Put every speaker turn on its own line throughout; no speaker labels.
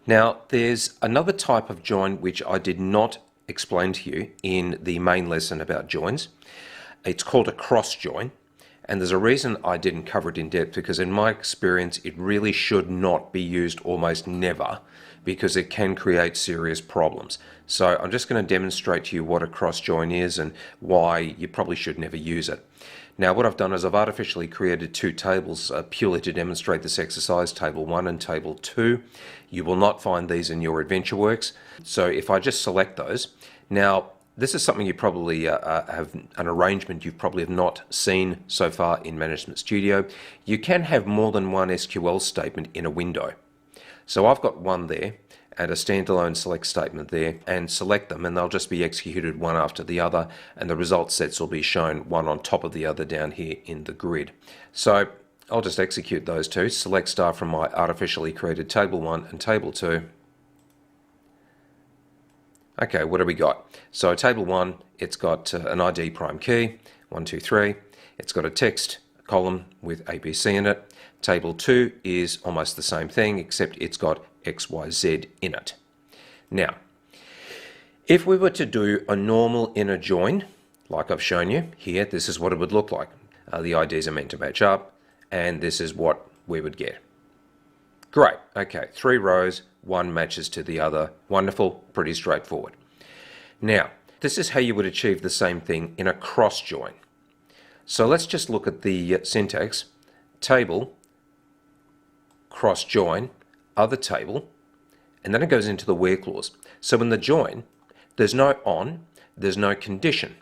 Now, there's another type of join which I did not explain to you in the main lesson about joins. It's called a cross join, and there's a reason I didn't cover it in depth, because in my experience it really should not be used, almost never, because it can create serious problems. So I'm just going to demonstrate to you what a cross join is and why you probably should never use it. Now, what I've done is I've artificially created two tables purely to demonstrate this exercise, Table 1 and Table 2. You will not find these in your AdventureWorks. So if I just select those, now this is something you probably have an arrangement you probably have not seen so far in Management Studio. You can have more than one SQL statement in a window. So I've got one there and a standalone select statement there, and select them and they'll just be executed one after the other, and the result sets will be shown one on top of the other down here in the grid. So I'll just execute those two, select star from my artificially created Table 1 and Table 2. Okay, what have we got? So Table 1, it's got an ID prime key, 1, 2, 3. It's got a text column with ABC in it. Table 2 is almost the same thing, except it's got XYZ in it. Now, if we were to do a normal inner join, like I've shown you here, this is what it would look like. The IDs are meant to match up, and this is what we would get. Great, okay, 3 rows, one matches to the other. Wonderful, pretty straightforward. Now, this is how you would achieve the same thing in a cross join. So let's just look at the syntax. Table, cross join, other table, and then it goes into the where clause. So in the join, there's no on, there's no condition.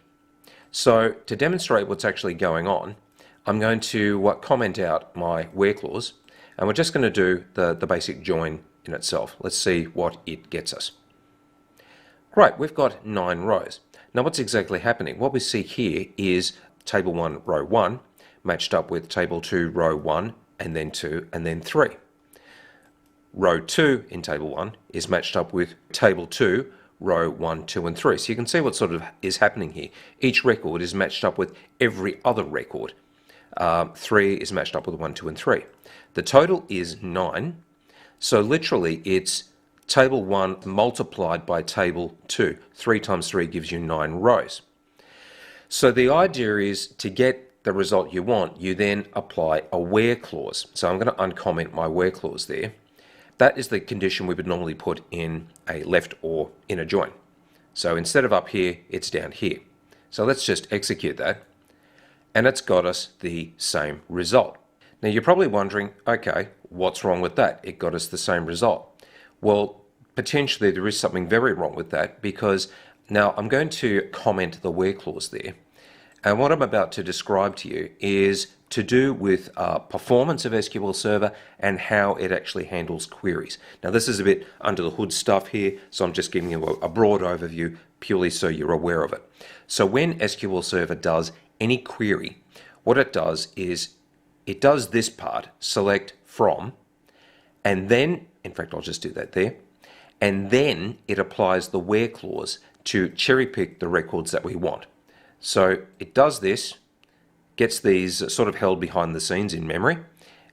So to demonstrate what's actually going on, I'm going to comment out my where clause, and we're just going to do the basic join in itself. Let's see what it gets us. Great, we've got 9 rows. Now what's exactly happening? What we see here is Table 1, Row 1, matched up with Table 2, Row 1, and then 2, and then 3. Row 2 in Table 1 is matched up with Table 2, Row 1, 2, and 3. So you can see what sort of is happening here. Each record is matched up with every other record. 3 is matched up with 1, 2, and 3. The total is 9. So literally it's Table 1 multiplied by Table 2. 3 times 3 gives you 9 rows. So the idea is to get the result you want, you then apply a where clause. So I'm going to uncomment my where clause there. That is the condition we would normally put in a left or inner join. So instead of up here, it's down here. So let's just execute that, and it's got us the same result. Now you're probably wondering, okay, what's wrong with that? It got us the same result. Well, potentially there is something very wrong with that, because now I'm going to comment the where clause there. And what I'm about to describe to you is to do with performance of SQL Server and how it actually handles queries. Now this is a bit under the hood stuff here, so I'm just giving you a broad overview purely so you're aware of it. So when SQL Server does any query, what it does is it does this part, select from, and then, in fact I'll just do that there, and then it applies the where clause to cherry pick the records that we want. So it does this, gets these sort of held behind the scenes in memory,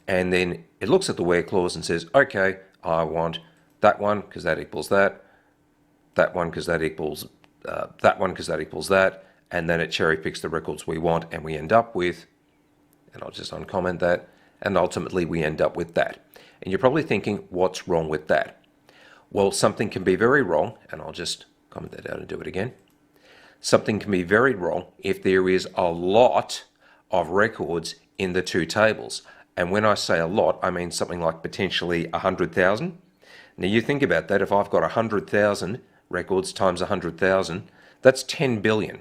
and then it looks at the where clause and says, okay, I want that one because that equals that, that one because that equals that one because that equals that, and then it cherry picks the records we want, and we end up with, and I'll just uncomment that, and ultimately we end up with that. And you're probably thinking, what's wrong with that? Well, something can be very wrong, and I'll just comment that out and do it again. Something can be very wrong if there is a lot of records in the two tables. And when I say a lot, I mean something like potentially 100,000. Now you think about that, if I've got 100,000 records times 100,000, that's 10 billion.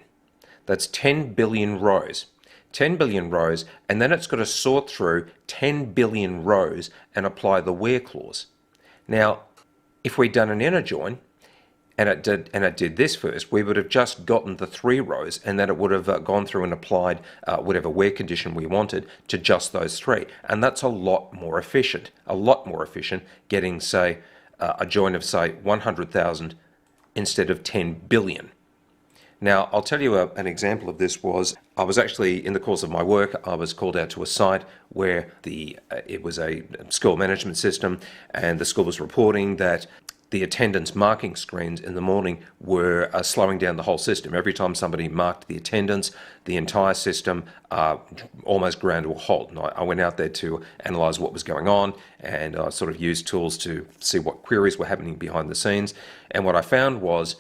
That's 10 billion rows. 10 billion rows, and then it's got to sort through 10 billion rows and apply the where clause. Now, if we'd done an inner join, and it did this first, we would have just gotten the 3 rows, and then it would have gone through and applied whatever where condition we wanted to just those 3. And that's a lot more efficient getting, say, a join of, say, 100,000 instead of 10 billion. Now, I'll tell you an example of this was I was actually, in the course of my work, I was called out to a site where it was a school management system, and the school was reporting that the attendance marking screens in the morning were slowing down the whole system. Every time somebody marked the attendance, the entire system almost ground to a halt. And I went out there to analyse what was going on, and I sort of used tools to see what queries were happening behind the scenes. And what I found was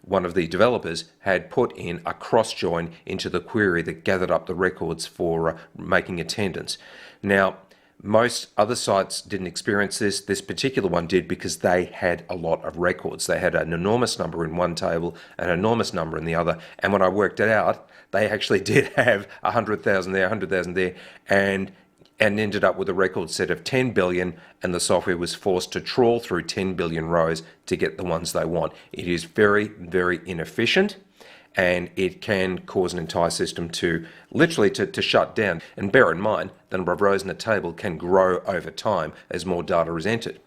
one of the developers had put in a cross join into the query that gathered up the records for making attendance. Now, most other sites didn't experience this. This particular one did because they had a lot of records. They had an enormous number in one table, an enormous number in the other. And when I worked it out, they actually did have 100,000 there, 100,000 there, and ended up with a record set of 10 billion, and the software was forced to trawl through 10 billion rows to get the ones they want. It is very, very inefficient, and it can cause an entire system to literally to shut down. And bear in mind, the number of rows in a table can grow over time as more data is entered.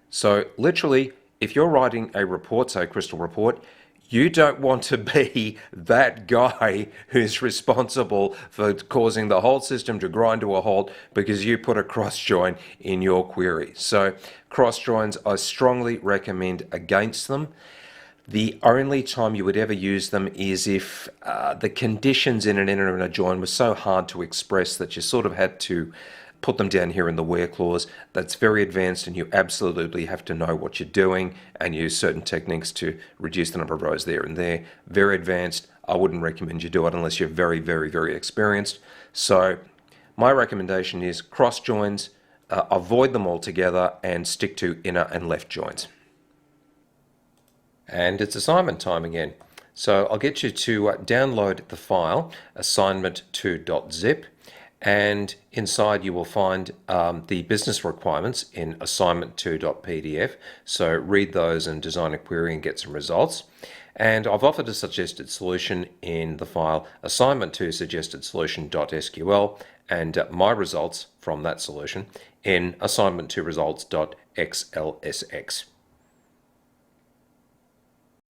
So literally, if you're writing a report, say a Crystal report, you don't want to be that guy who's responsible for causing the whole system to grind to a halt because you put a cross join in your query. So cross joins, I strongly recommend against them. The only time you would ever use them is if the conditions in an inner and a join were so hard to express that you sort of had to put them down here in the where clause. That's very advanced, and you absolutely have to know what you're doing and use certain techniques to reduce the number of rows there and there. Very advanced. I wouldn't recommend you do it unless you're very, very, very experienced. So my recommendation is cross joins, avoid them altogether, and stick to inner and left joins. And it's assignment time again. So I'll get you to download the file assignment2.zip, and inside you will find the business requirements in assignment2.pdf. So read those and design a query and get some results. And I've offered a suggested solution in the file assignment2 suggested solution.sql, and my results from that solution in assignment2 results.xlsx.